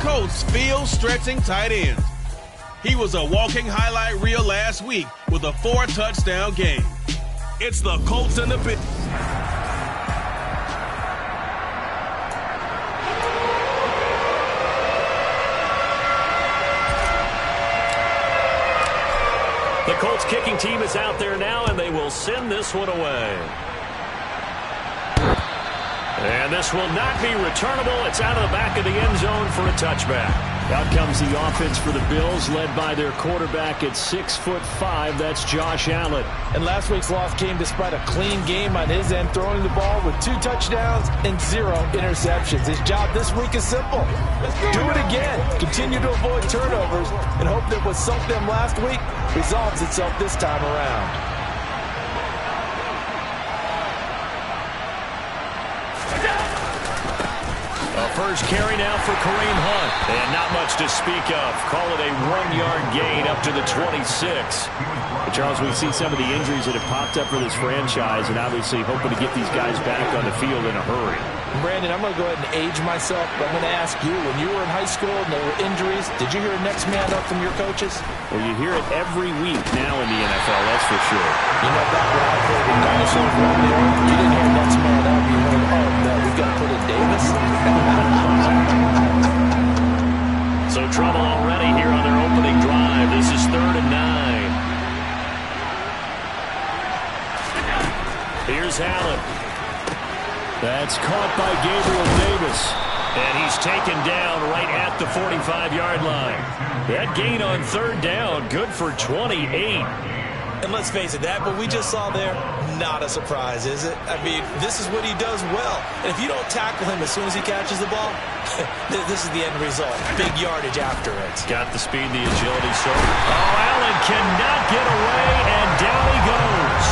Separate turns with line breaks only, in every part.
Colts field-stretching tight ends. He was a walking highlight reel last week with a 4-touchdown game. It's the Colts and the Bills.
The Colts kicking team is out there now, and they will send this one away. And this will not be returnable. It's out of the back of the end zone for a touchback.
Out comes the offense for the Bills, led by their quarterback at 6'5". That's Josh Allen.
And last week's loss came despite a clean game on his end, throwing the ball with 2 touchdowns and 0 interceptions. His job this week is simple. Do it again. Continue to avoid turnovers and hope that what sunk them last week resolves itself this time around.
First carry now for Kareem Hunt. And not much to speak of. Call it a 1-yard gain up to the 26.
But Charles, we've seen some of the injuries that have popped up for this franchise, and obviously hoping to get these guys back on the field in a hurry.
Brandon, I'm going to go ahead and age myself, but I'm going to ask you, when you were in high school and there were injuries, did you hear next man up from your coaches?
Well, you hear it every week now in the NFL, that's for sure.
You know, back when I played in dinosaurs around the earth, you didn't hear next man up. You heard, oh, no, we've got to put in Davis.
So trouble already here on their opening drive. This is 3rd and 9. Here's Allen.
That's caught by Gabriel Davis.
And he's taken down right at the 45-yard line. That gain on 3rd down, good for 28.
And let's face it, that what we just saw there, not a surprise, is it? I mean, this is what he does well. And if you don't tackle him as soon as he catches the ball, this is the end result. Big yardage after it.
Got the speed, the agility, so. Oh, Allen cannot get away, and down he goes.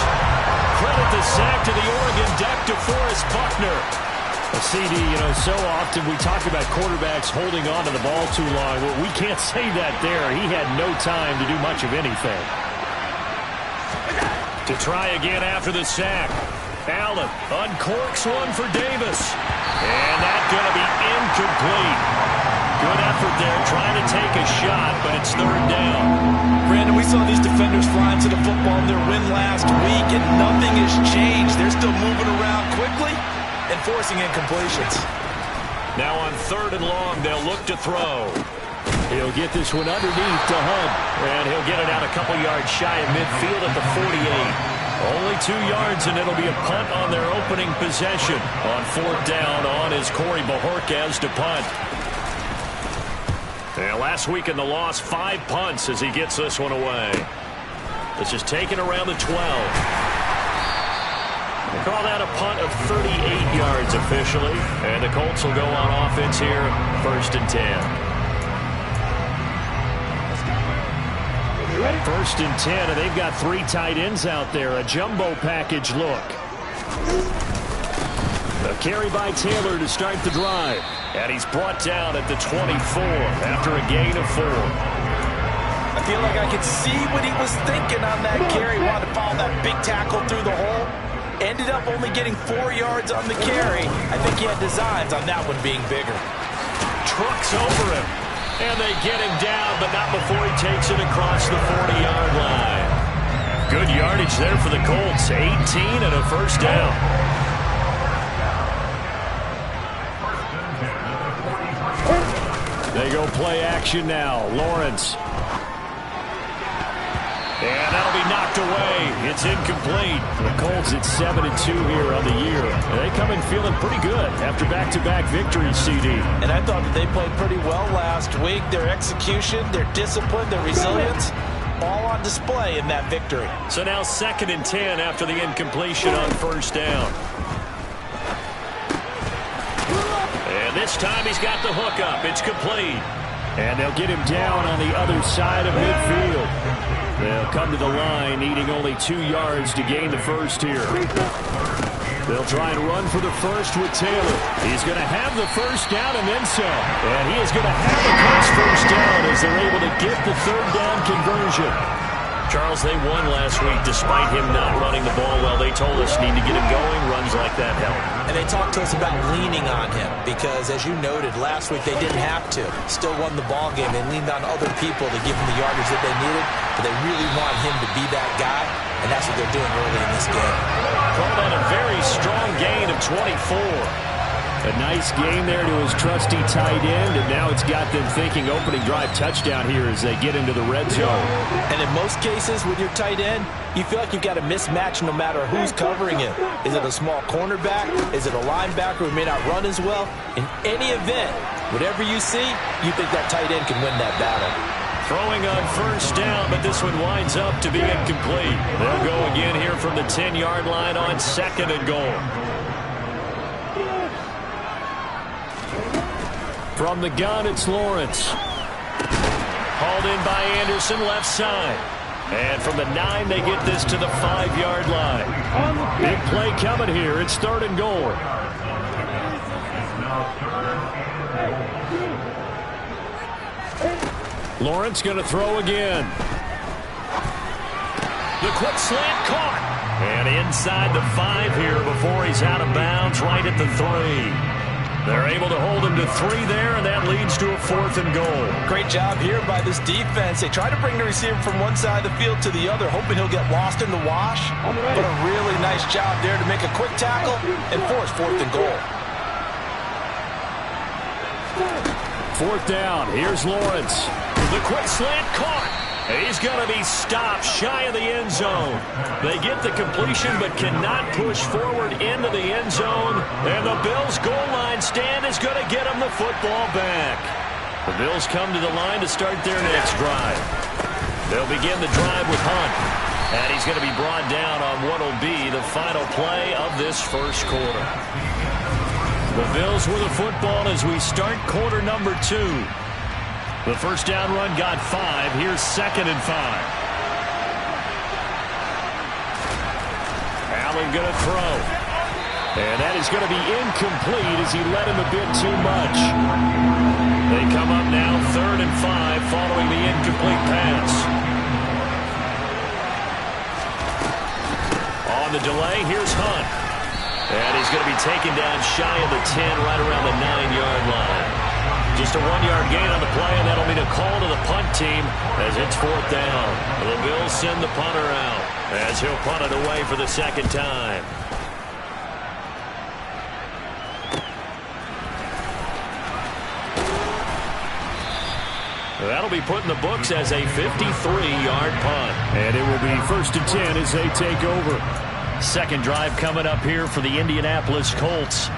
Credit the sack to the Oregon deck to Forrest Buckner.
A CD, you know, so often we talk about quarterbacks holding on to the ball too long. Well, we can't say that there. He had no time to do much of anything.
To try again after the sack. Allen uncorks one for Davis. And that's going to be incomplete. Good effort there trying to take a shot, but it's 3rd down.
Brandon, we saw these defenders flying to the football in their win last week, and nothing has changed. They're still moving around quickly and forcing incompletions.
Now on 3rd and long, they'll look to throw.
He'll get this one underneath to Hunt.
And he'll get it out a couple yards shy of midfield at the 48. Only 2 yards, and it'll be a punt on their opening possession. On 4th down on is Corey Bojorquez to punt. And last week in the loss, 5 punts as he gets this one away. This is taken around the 12. They call that a punt of 38 yards officially. And the Colts will go on offense here, 1st and 10.
1st and 10, and they've got 3 tight ends out there. A jumbo package look. A carry by Taylor to start the drive.
And he's brought down at the 24 after a gain of 4.
I feel like I could see what he was thinking on that carry. Wanted to follow that big tackle through the hole. Ended up only getting 4 yards on the carry. I think he had designs on that one being bigger.
Trucks over him. And they get him down, but not before he takes it across the 40-yard line. Good yardage there for the Colts. 18 and a 1st down.
They go play action now. Lawrence.
And that'll be knocked away. It's incomplete.
The Colts at 7-2 here on the year. And they come in feeling pretty good after back-to-back victories, CD.
And I thought that they played pretty well last week. Their execution, their discipline, their resilience, all on display in that victory.
So now 2nd and 10 after the incompletion on 1st down. And this time he's got the hook up. It's complete.
And they'll get him down on the other side of midfield. They'll come to the line, needing only 2 yards to gain the 1st here. They'll try and run for the 1st with Taylor. He's going to have the 1st down and then some. And he is going to have the Colts 1st down as they're able to get the 3rd down conversion.
Charles, they won last week despite him not running the ball well. They told us need to get him going. Runs like that help.
And they talked to us about leaning on him because, as you noted, last week they didn't have to. Still won the ball game. They leaned on other people to give them the yardage that they needed, but they really want him to be that guy, and that's what they're doing early in this game.
Called on a very strong gain of 24.
A nice gain there to his trusty tight end, and now it's got them thinking opening drive touchdown here as they get into the red zone.
And in most cases with your tight end, you feel like you've got a mismatch no matter who's covering him. Is it a small cornerback? Is it a linebacker who may not run as well? In any event, whatever you see, you think that tight end can win that battle.
Throwing on first down, but this one winds up to be incomplete. They'll go again here from the 10-yard line on 2nd and goal. From the gun, it's Lawrence. Hauled in by Anderson, left side. And from the 9, they get this to the 5-yard line. Big play coming here. It's 3rd and goal. Lawrence going to throw again. The quick slant caught. And inside the 5 here before he's out of bounds, right at the 3. They're able to hold him to 3 there, and that leads to a 4th and goal.
Great job here by this defense. They try to bring the receiver from one side of the field to the other, hoping he'll get lost in the wash. But a really nice job there to make a quick tackle and force 4th and goal.
4th down. Here's Lawrence.
The quick slant caught. He's going to be stopped shy of the end zone. They get the completion but cannot push forward into the end zone. And the Bills' goal line stand is going to get them the football back. The Bills come to the line to start their next drive. They'll begin the drive with Hunt. And he's going to be brought down on what will be the final play of this first quarter. The Bills with the football as we start quarter number 2. The first down run got 5. Here's 2nd and 5. Allen going to throw. And that is going to be incomplete as he led him a bit too much. They come up now 3rd and 5 following the incomplete pass. On the delay, here's Hunt. And he's going to be taken down shy of the 10 right around the 9-yard line. Just a 1-yard gain on the play, and that'll mean a call to the punt team as it's 4th down. The Bills send the punter out as he'll punt it away for the 2nd time. That'll be put in the books as a 53-yard punt.
And it will be 1st and 10 as they take over.
2nd drive coming up here for the Indianapolis Colts.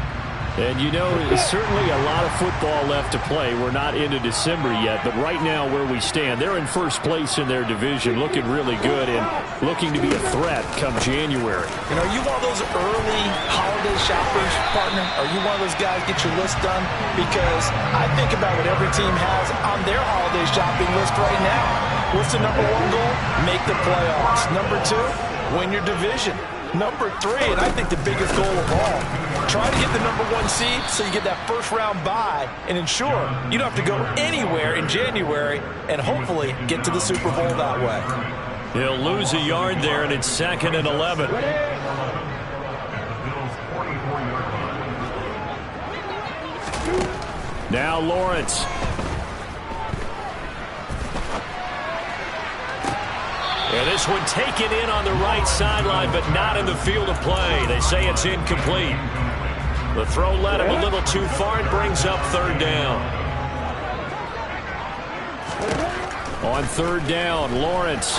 And, you know, there's certainly a lot of football left to play. We're not into December yet, but right now where we stand, they're in first place in their division, looking really good and looking to be a threat come January.
And are you one of those early holiday shoppers, partner? Are you one of those guys get your list done? Because I think about what every team has on their holiday shopping list right now. What's the number 1 goal? Make the playoffs. Number 2, win your division. Number 3, and I think the biggest goal of all, try to get the number 1 seed so you get that first-round bye and ensure you don't have to go anywhere in January and hopefully get to the Super Bowl that way.
He'll lose a yard there, and it's 2nd and 11.
Now Lawrence.
And this one taken in on the right sideline, but not in the field of play. They say it's incomplete. The throw led him a little too far. It brings up 3rd down.
On 3rd down, Lawrence.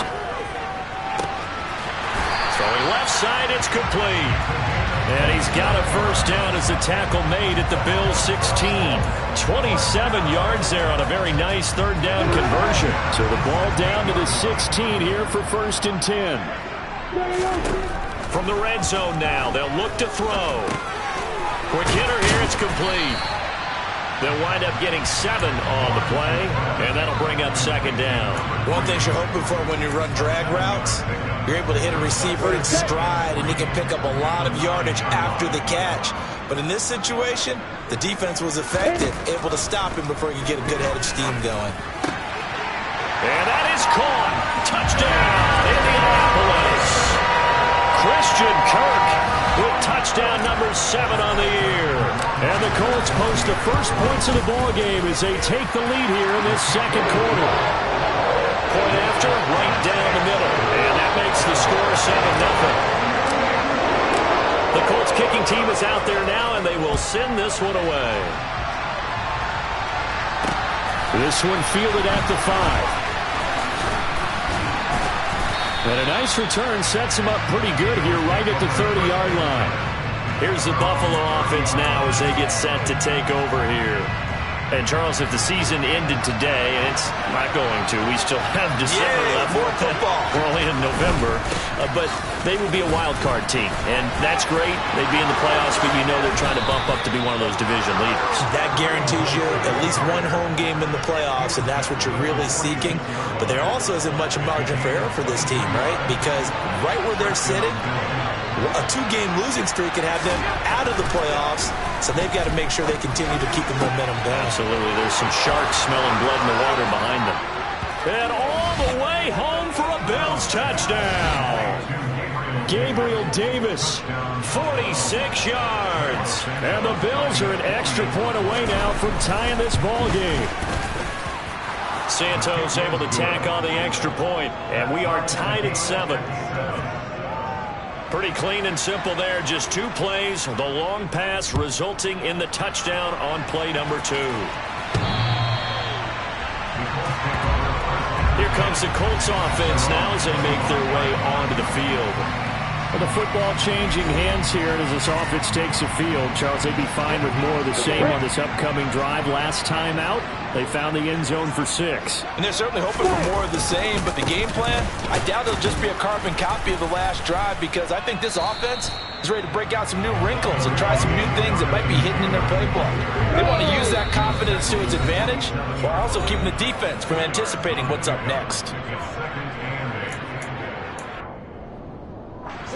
Throwing left side, it's complete. And he's got a first down as the tackle made at the Bills' 16. 27 yards there on a very nice 3rd down conversion.
So the ball down to the 16 here for 1st and 10.
From the red zone now, they'll look to throw. Quick hitter here, it's complete. They'll wind up getting 7 on the play, and that'll bring up 2nd down.
One thing you're hoping for when you run drag routes, you're able to hit a receiver in stride, and he can pick up a lot of yardage after the catch. But in this situation, the defense was effective, able to stop him before he could get a good head of steam going.
And that is caught. Touchdown, Indianapolis. Christian Kirk with touchdown number 7 on the year. And the Colts post the first points of the ball game as they take the lead here in this second quarter. Point after, right down the middle. And that makes the score 7-0. The Colts kicking team is out there now, and they will send this one away. This one fielded at the 5. And a nice return sets him up pretty good here right at the 30-yard line. Here's the Buffalo offense now as they get set to take over here. And, Charles, if the season ended today, and it's not going to, we still have December left.
More football.
We're only in November. But they would be a wild card team. And that's great. They'd be in the playoffs, but you know they're trying to bump up to be one of those division leaders.
That guarantees you at least one home game in the playoffs, and that's what you're really seeking. But there also isn't much margin for error for this team, right? Because right where they're sitting, a 2-game losing streak could have them out of the playoffs, so they've got to make sure they continue to keep the momentum going.
Absolutely. There's some sharks smelling blood in the water behind them. And all the way home for a Bills touchdown. Gabriel Davis, 46 yards. And the Bills are an extra point away now from tying this ball game. Santos able to tack on the extra point, and we are tied at 7. Pretty clean and simple there. Just 2 plays. The long pass resulting in the touchdown on play number 2. Here comes the Colts offense now as they make their way onto the field.
Well, the football changing hands here, and as this offense takes the field, Charles, they'd be fine with more of the same on this upcoming drive. Last time out, they found the end zone for 6.
And they're certainly hoping for more of the same, but the game plan, I doubt it'll just be a carbon copy of the last drive, because I think this offense is ready to break out some new wrinkles and try some new things that might be hidden in their playbook. They want to use that confidence to its advantage, while also keeping the defense from anticipating what's up next.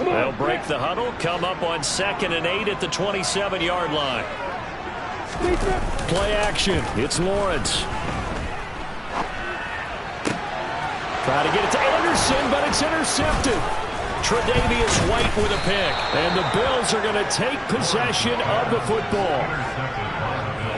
They'll break the huddle, come up on 2nd and 8 at the 27-yard line.
Play action. It's Lawrence. Try to get it to Anderson, but it's intercepted.
Tre'Davious White with a pick.
And the Bills are going to take possession of the football.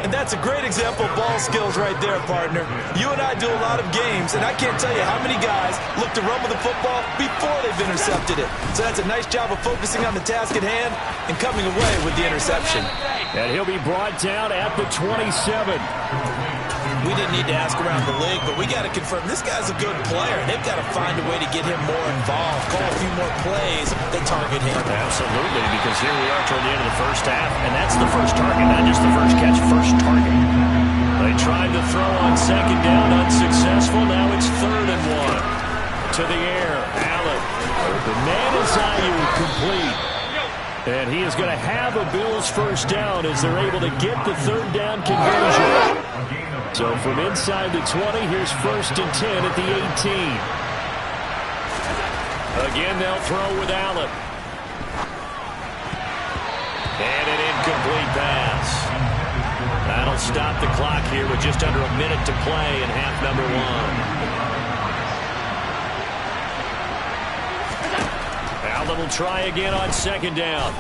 And that's a great example of ball skills right there, partner. You and I do a lot of games, and I can't tell you how many guys look to run with the football before they've intercepted it. So that's a nice job of focusing on the task at hand and coming away with the interception.
And he'll be brought down at the 27.
We didn't need to ask around the league, but we got to confirm this guy's a good player. They've got to find a way to get him more involved, call a few more plays that target him.
Absolutely, because here we are toward the end of the first half, and that's the first target, not just the first catch, first target. They tried to throw on 2nd down, unsuccessful. Now it's 3rd and 1. To the air, Allen.
The man is Ayuk, complete. And he is going to have a Bills first down as they're able to get the 3rd down conversion. So from inside the 20, here's 1st and 10 at the 18.
Again, they'll throw with Allen. And an incomplete pass. That'll stop the clock here with just under a minute to play in half number 1. Allen will try again on 2nd down.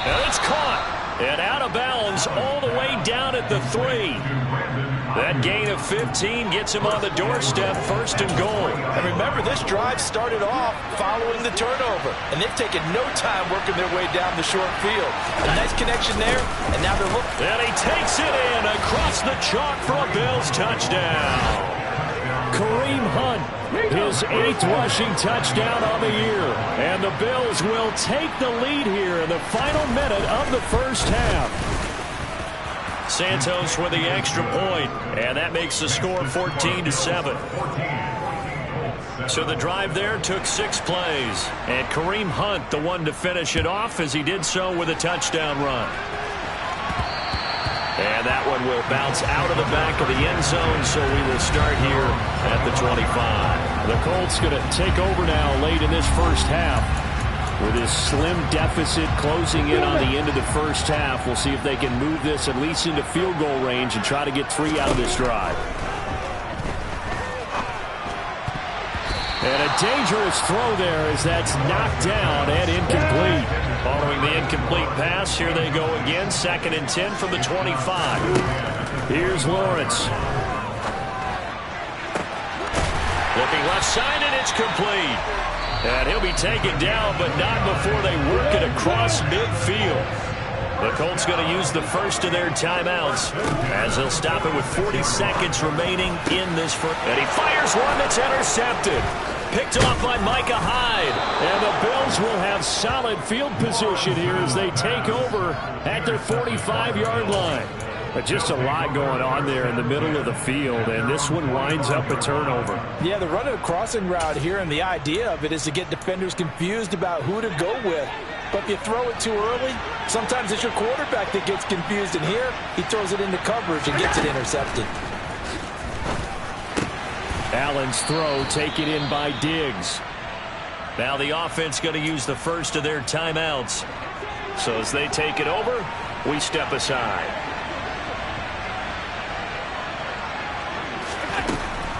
And it's caught. And out of bounds all the way down at the 3. That gain of 15 gets him on the doorstep, 1st and goal.
And remember, this drive started off following the turnover, and they've taken no time working their way down the short field. A nice connection there, and now they're looking.
And he takes it in across the chalk for a Bills touchdown.
Kareem Hunt, his 8th rushing touchdown on the year. And the Bills will take the lead here in the final minute of the first half.
Santos with the extra point, and that makes the score 14-7. So the drive there took 6 plays, and Kareem Hunt the one to finish it off as he did so with a touchdown run. And that one will bounce out of the back of the end zone, so we will start here at the 25.
The Colts going to take over now late in this first half. With this slim deficit closing in on the end of the first half, we'll see if they can move this at least into field goal range and try to get 3 out of this drive. And a dangerous throw there as that's knocked down and incomplete.
Following the incomplete pass, here they go again. 2nd and 10 from the 25.
Here's Lawrence.
Looking left side, and it's complete. And he'll be taken down, but not before they work it across midfield. The Colts going to use the first of their timeouts as they'll stop it with 40 seconds remaining in this first. And he fires one that's intercepted. Picked off by Micah Hyde.
And the Bills will have solid field position here as they take over at their 45-yard line. But just a lot going on there in the middle of the field, and this one winds up a turnover.
Yeah, they're running a crossing route here, and the idea of it is to get defenders confused about who to go with. But if you throw it too early, sometimes it's your quarterback that gets confused, and here he throws it into coverage and gets it intercepted.
Allen's throw taken in by Diggs.
Now the offense going to use the first of their timeouts. So as they take it over, we step aside.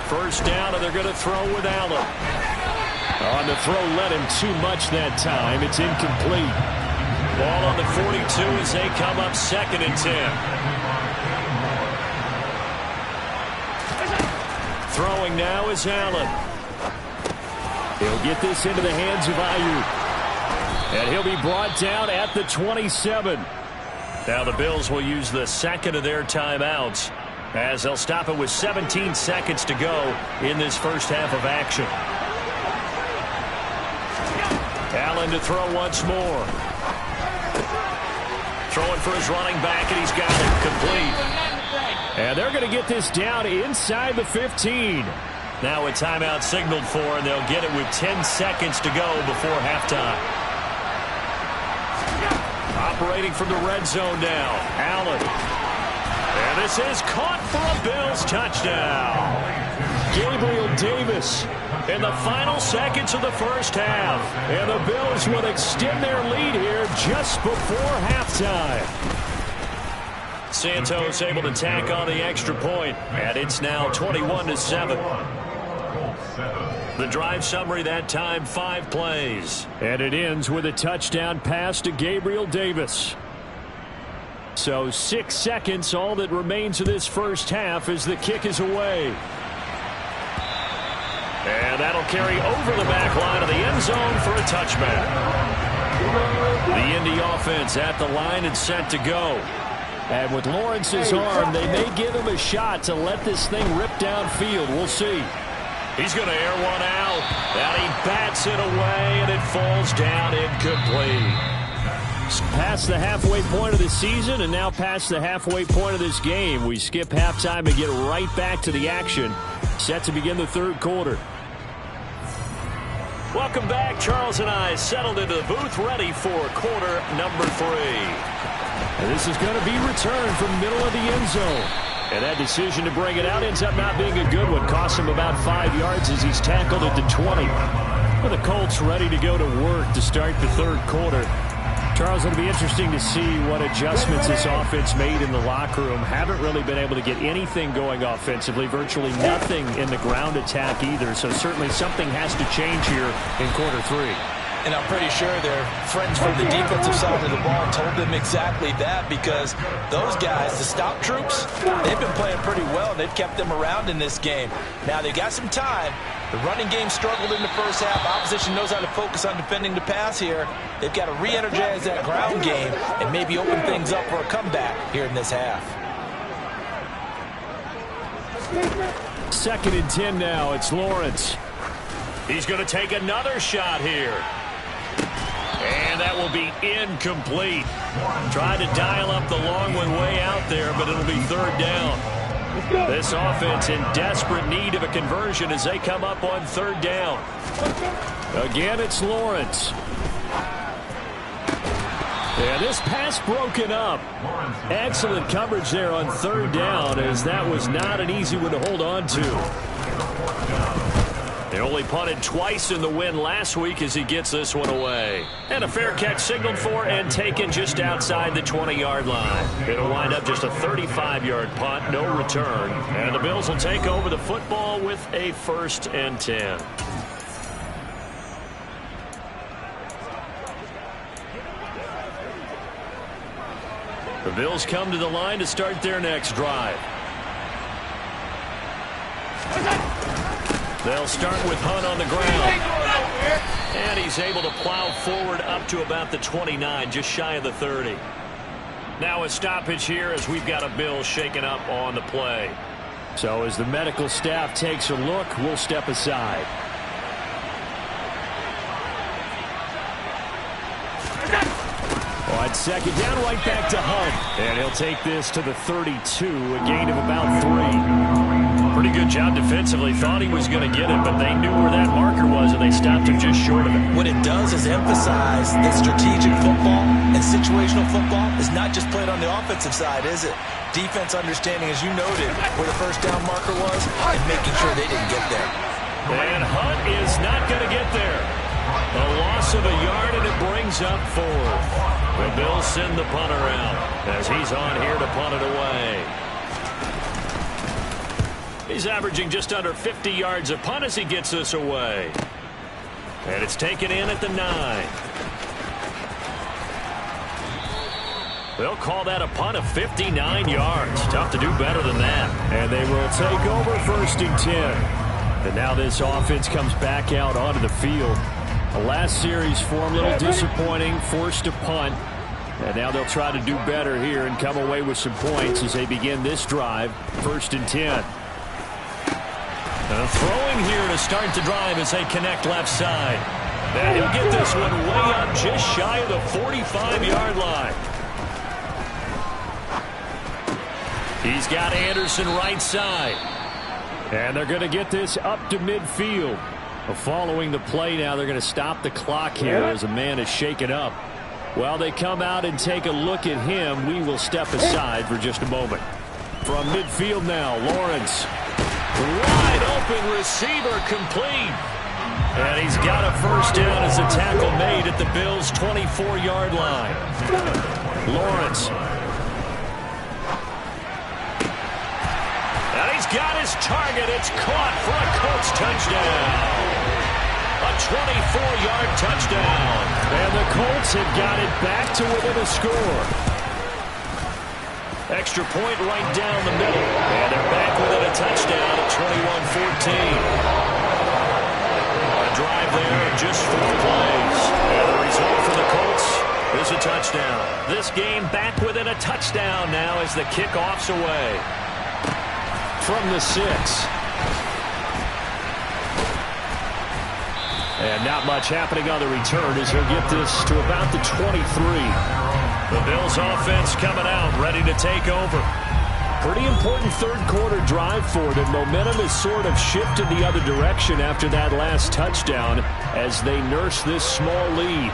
First down, and they're going to throw with Allen.
On the throw, led him too much that time. It's incomplete.
Ball on the 42 as they come up 2nd and 10. Throwing now is Allen.
He'll get this into the hands of Ayuk. And he'll be brought down at the 27.
Now the Bills will use the 2nd of their timeouts as they'll stop it with 17 seconds to go in this first half of action. Allen to throw once more. Throwing for his running back, and he's got it complete.
And they're going to get this down inside the 15.
Now a timeout signaled for, and they'll get it with 10 seconds to go before halftime. Operating from the red zone now, Allen. And this is caught for a Bills touchdown.
Gabriel Davis in the final seconds of the first half. And the Bills will extend their lead here just before halftime.
Santos able to tack on the extra point, and it's now 21-7. The drive summary that time, 5 plays.
And it ends with a touchdown pass to Gabriel Davis. So 6 seconds, all that remains of this first half as the kick is away.
And that'll carry over the back line of the end zone for a touchback. The Indy offense at the line and set to go.
And with Lawrence's arm, they may give him a shot to let this thing rip downfield. We'll see.
He's going to air one out. And he bats it away, and it falls down incomplete.
Past the halfway point of the season and now past the halfway point of this game. We skip halftime and get right back to the action. Set to begin the third quarter.
Welcome back. Charles and I settled into the booth ready for quarter number 3.
And this is going to be returned from the middle of the end zone. And that decision to bring it out ends up not being a good one. Costs him about 5 yards as he's tackled at the 20. Well, the Colts ready to go to work to start the third quarter. Charles, it'll be interesting to see what adjustments this offense made in the locker room. Haven't really been able to get anything going offensively. Virtually nothing in the ground attack either. So certainly something has to change here in quarter 3.
And I'm pretty sure their friends from the defensive side of the ball told them exactly that, because those guys, the stop troops, they've been playing pretty well. They've kept them around in this game. Now they've got some time. The running game struggled in the first half. Opposition knows how to focus on defending the pass here. They've got to re-energize that ground game and maybe open things up for a comeback here in this half.
2nd and 10 now. It's Lawrence.
He's going to take another shot here. And that will be incomplete. Tried to dial up the long one way out there, but it'll be third down. This offense in desperate need of a conversion as they come up on third down.
Again, it's Lawrence. And this pass broken up. Excellent coverage there on third down, as that was not an easy one to hold on to.
They only punted twice in the win last week as he gets this one away. And a fair catch signaled for and taken just outside the 20-yard line. It'll wind up just a 35-yard punt, no return. And the Bills will take over the football with a 1st and 10.
The Bills come to the line to start their next drive. They'll start with Hunt on the ground. And he's able to plow forward up to about the 29, just shy of the 30. Now a stoppage here as we've got a Bill shaken up on the play. So as the medical staff takes a look, we'll step aside. On second down, right back to Hunt. And he'll take this to the 32, a gain of about 3. Pretty good job defensively. Thought he was going to get it, but they knew where that marker was, and they stopped him just short of it.
What it does is emphasize that strategic football and situational football is not just played on the offensive side, is it? Defense understanding, as you noted, where the first down marker was and making sure they didn't get there.
And Hunt is not going to get there. A loss of a yard, and it brings up 4. The Bills send the punter out as he's on here to punt it away. He's averaging just under 50 yards a punt as he gets this away. And it's taken in at the 9. They'll call that a punt of 59 yards. Tough to do better than that. And they will take over 1st and 10. And now this offense comes back out onto the field. The last series for them, a little disappointing, forced to punt. And now they'll try to do better here and come away with some points as they begin this drive, 1st and 10. Throwing here to start the drive as they connect left side. And he'll get this one way up just shy of the 45-yard line. He's got Anderson right side. And they're going to get this up to midfield. Following the play now, they're going to stop the clock here as a man is shaken up. While they come out and take a look at him, we will step aside for just a moment. From midfield now, Lawrence. Wide open receiver complete. And he's got a first down as a tackle made at the Bills' 24-yard line. Lawrence. And he's got his target. It's caught for a Colts touchdown. A 24-yard touchdown. And the Colts have got it back to within a score. Extra point right down the middle. And they're back within a touchdown at 21-14. A drive there in just 4 plays. And the result for the Colts is a touchdown. This game back within a touchdown now as the kickoff's away. From the 6. And not much happening on the return as he'll get this to about the 23. The Bills offense coming out, ready to take over. Pretty important third-quarter drive for them. Momentum has sort of shifted the other direction after that last touchdown as they nurse this small lead.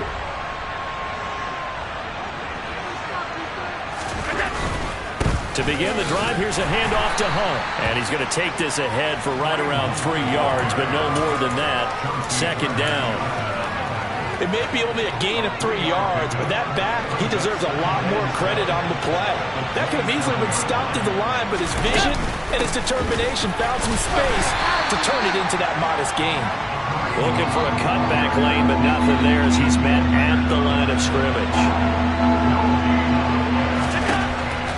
To begin the drive, here's a handoff to Hunt. And he's going to take this ahead for right around 3 yards, but no more than that. 2nd down.
It may be only a gain of 3 yards, but that back, he deserves a lot more credit on the play. That could have easily been stopped at the line, but his vision and his determination found some space to turn it into that modest gain.
Looking for a cutback lane, but nothing there as he's met at the line of scrimmage.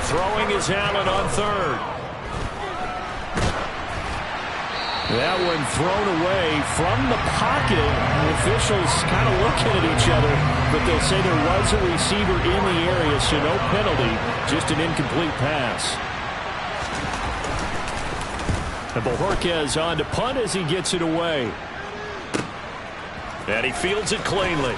Throwing is Allen on 3rd. That one thrown away from the pocket. The officials kind of looking at each other, but they'll say there was a receiver in the area, so no penalty, just an incomplete pass. And Bojorquez on to punt as he gets it away. And he fields it cleanly.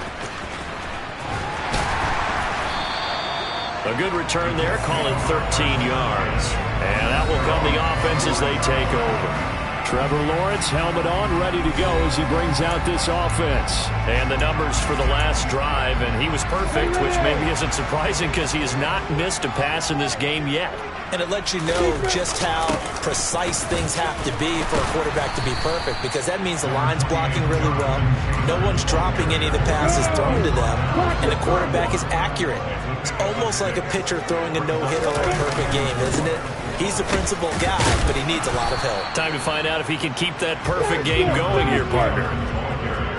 A good return there, call it 13 yards. And that will come the offense as they take over. Trevor Lawrence, helmet on, ready to go as he brings out this offense. And the numbers for the last drive, and he was perfect, which maybe isn't surprising because he has not missed a pass in this game yet.
And it lets you know just how precise things have to be for a quarterback to be perfect, because that means the line's blocking really well. No one's dropping any of the passes thrown to them, and the quarterback is accurate. It's almost like a pitcher throwing a no-hitter or a perfect game, isn't it? He's the principal guy, but he needs a lot of help.
Time to find out if he can keep that perfect game going here, partner.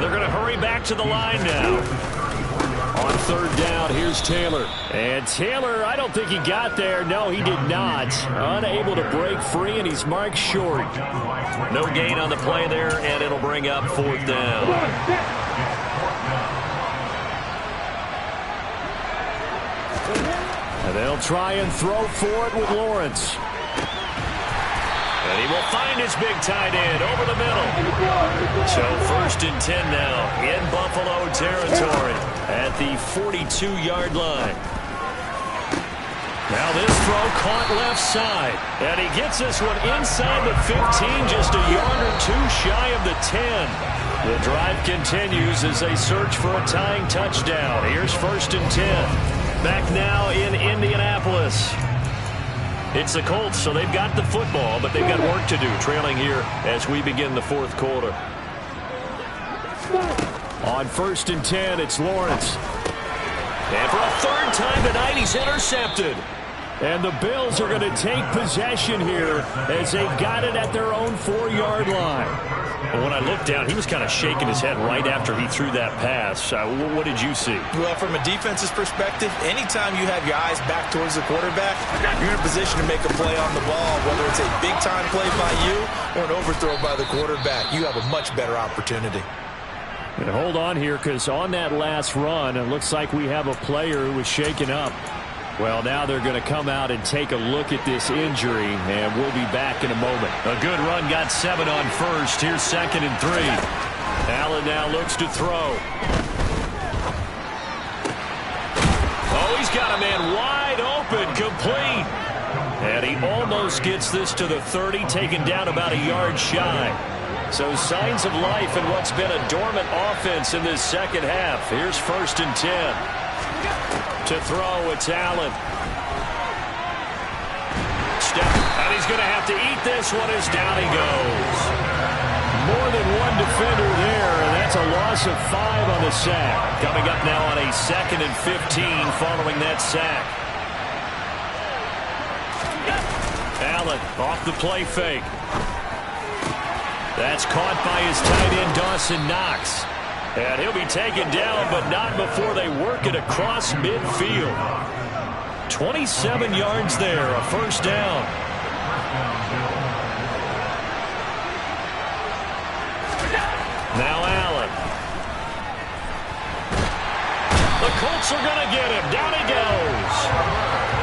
They're going to hurry back to the line now. On third down, here's Taylor. And Taylor, I don't think he got there. No, he did not. Unable to break free, and he's marked short.
No gain on the play there, and it'll bring up fourth down.
And they'll try and throw for it with Lawrence.
And he will find his big tight end over the middle. So 1st and 10 now in Buffalo territory at the 42-yard line. Now this throw caught left side. And he gets this one inside the 15, just a yard or two shy of the 10. The drive continues as they search for a tying touchdown. Here's 1st and 10. Back now in Indianapolis. It's the Colts, so they've got the football, but they've got work to do, trailing here as we begin the fourth quarter.
On 1st and 10, it's Lawrence.
And for a third time tonight, he's intercepted.
And the Bills are going to take possession here as they've got it at their own 4-yard line.
Well, when I looked down, he was kind of shaking his head right after he threw that pass. What did you see?
Well, from a defense's perspective, anytime you have your eyes back towards the quarterback, you're in a position to make a play on the ball, whether it's a big-time play by you or an overthrow by the quarterback. You have a much better opportunity.
And hold on here, because on that last run, it looks like we have a player who was shaken up. Well, now they're going to come out and take a look at this injury, and we'll be back in a moment.
A good run, got 7 on first. Here's 2nd and 3. Allen now looks to throw. Oh, he's got a man wide open, complete. And he almost gets this to the 30, taken down about a yard shy. So signs of life in what's been a dormant offense in this second half. Here's 1st and 10. To throw, it's Allen. And he's going to have to eat this one as down he goes.
More than one defender there, and that's a loss of 5 on the sack.
Coming up now on a 2nd and 15 following that sack. Allen off the play fake. That's caught by his tight end, Dawson Knox. And he'll be taken down, but not before they work it across midfield. 27 yards there, a first down. Now Allen. The Colts are going to get him. Down he goes.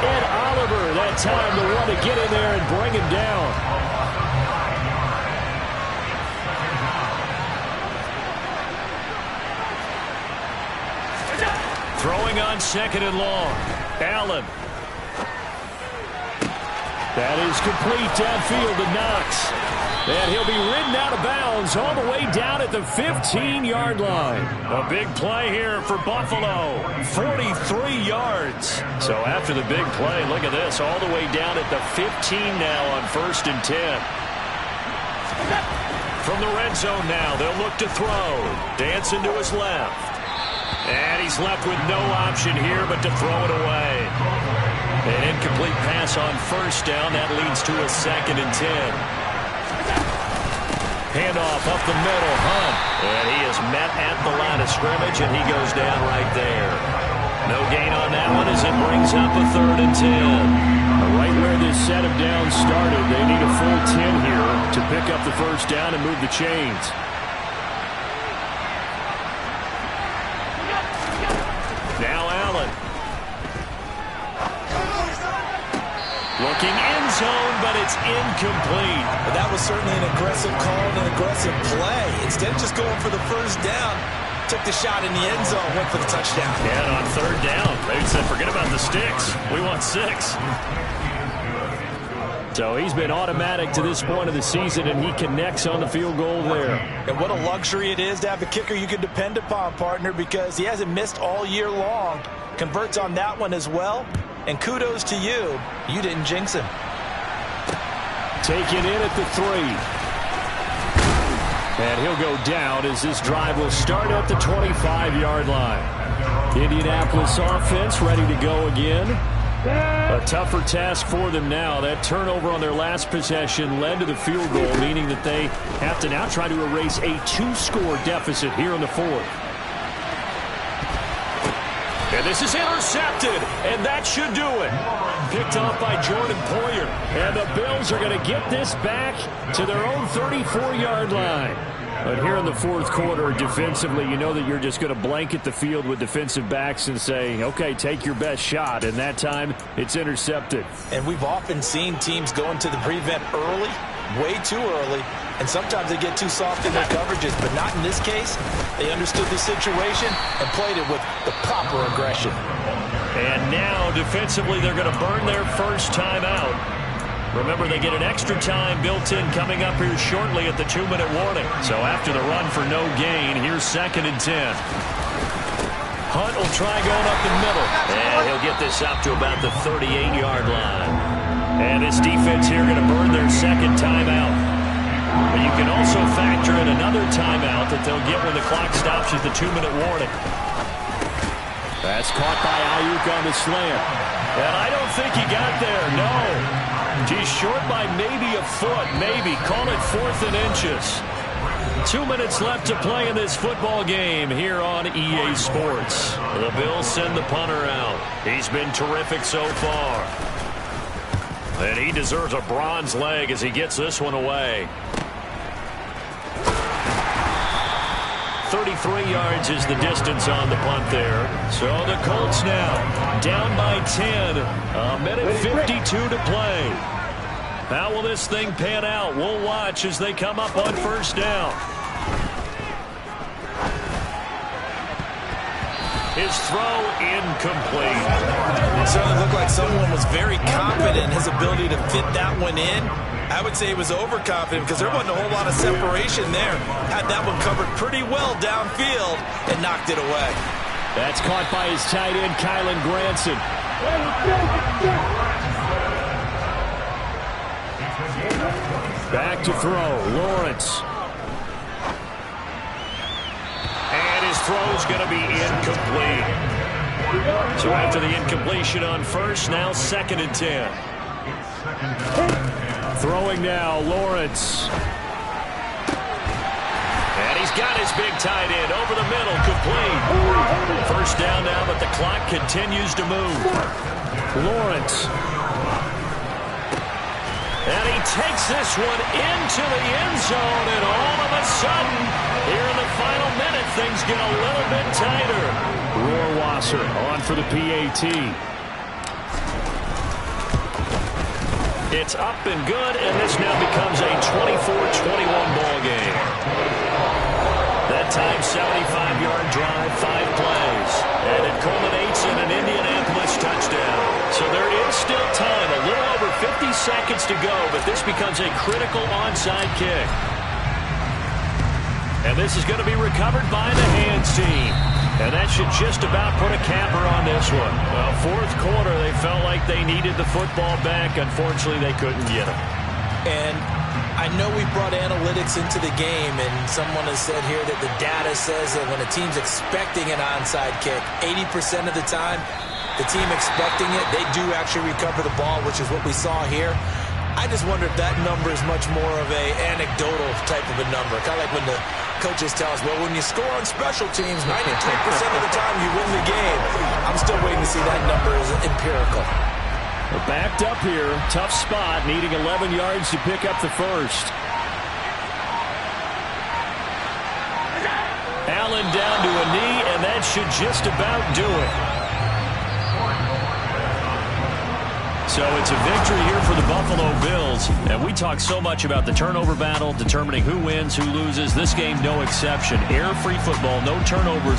Ed Oliver, that time, the one to get in there and bring him down.
Throwing on 2nd and long. Allen.
That is complete downfield to Knox. And he'll be ridden out of bounds all the way down at the 15-yard line.
A big play here for Buffalo. 43 yards. So after the big play, look at this. All the way down at the 15 now on 1st and 10. From the red zone now, they'll look to throw. Dancing to his left. And he's left with no option here but to throw it away. An incomplete pass on 1st down. That leads to a 2nd and 10. Handoff up the middle. Hunt. And he is met at the line of scrimmage, and he goes down right there. No gain on that one as it brings up a 3rd and 10.
Right where this set of downs started, they need a full 10 here to pick up the first down and move the chains.
Now Allen. Looking end zone, but it's incomplete.
But that was certainly an aggressive call and an aggressive play. Instead of just going for the first down, took the shot in the end zone, went for the touchdown.
Yeah, and on 3rd down, they said, forget about the sticks. We want 6.
So he's been automatic to this point of the season, and he connects on the field goal there.
And what a luxury it is to have a kicker you can depend upon, partner, because he hasn't missed all year long. Converts on that one as well. And kudos to you. You didn't jinx him.
Taken in at the 3. And he'll go down as this drive will start at the 25-yard line. Indianapolis offense ready to go again. A tougher task for them now. That turnover on their last possession led to the field goal, meaning that they have to now try to erase a 2-score deficit here in the 4th.
And this is intercepted, and that should do it. Picked off by Jordan Poyer.
And the Bills are going to get this back to their own 34-yard line. But here in the fourth quarter, defensively, you know that you're just going to blanket the field with defensive backs and say, okay, take your best shot. And that time, it's intercepted.
And we've often seen teams go into the prevent early, way too early, and sometimes they get too soft in their coverages, but not in this case. They understood the situation and played it with the proper aggression.
And now, defensively, they're going to burn their first timeout. Remember, they get an extra time built in coming up here shortly at the 2-minute warning. So after the run for no gain, here's 2nd and 10. Hunt will try going up the middle. And he'll get this up to about the 38-yard line. And this defense here going to burn their second timeout. But you can also factor in another timeout that they'll get when the clock stops at the 2-minute warning.
That's caught by Ayuk on the slant.
And I don't think he got there, no. He's short by maybe a foot, maybe. Call it 4th and inches. 2 minutes left to play in this football game here on EA Sports. The Bills send the punter out. He's been terrific so far. And he deserves a bronze leg as he gets this one away. 33 yards is the distance on the punt there. So the Colts now down by 10. A minute 52 to play. How will this thing pan out? We'll watch as they come up on first down. His throw incomplete.
It certainly looked like someone was very confident in his ability to fit that one in. I would say he was overconfident because there wasn't a whole lot of separation there. Had that one covered pretty well downfield and knocked it away.
That's caught by his tight end, Kylen Granson. Back to throw, Lawrence.
And his throw's going to be incomplete. So after the incompletion on first, now 2nd and 10.
Throwing now, Lawrence.
And he's got his big tight end over the middle, complete. First down now, but the clock continues to move.
Lawrence.
And he takes this one into the end zone, and all of a sudden, here in the final minute, things get a little bit tighter.
Rohrwasser on for the PAT.
It's up and good, and this now becomes a 24-21 ball game. That time, 75-yard drive, 5 plays. And it culminates in an Indianapolis touchdown. So there is still time, a little over 50 seconds to go, but this becomes a critical onside kick. And this is going to be recovered by the hands team. And that should just about put a capper on this one. Well, fourth quarter, they felt like they needed the football back. Unfortunately, they couldn't get it.
And I know we brought analytics into the game, and someone has said here that the data says that when a team's expecting an onside kick, 80% of the time, the team expecting it, they do actually recover the ball, which is what we saw here. I just wonder if that number is much more of a anecdotal type of a number. Kind of like when the coaches tell us, well, when you score on special teams, 93% of the time you win the game. I'm still waiting to see that number is empirical.
We're backed up here. Tough spot, needing 11 yards to pick up the first.
Allen down to a knee, and that should just about do it. So it's a victory here for the Buffalo Bills. And we talk so much about the turnover battle, determining who wins, who loses. This game, no exception. Error-free football, no turnovers.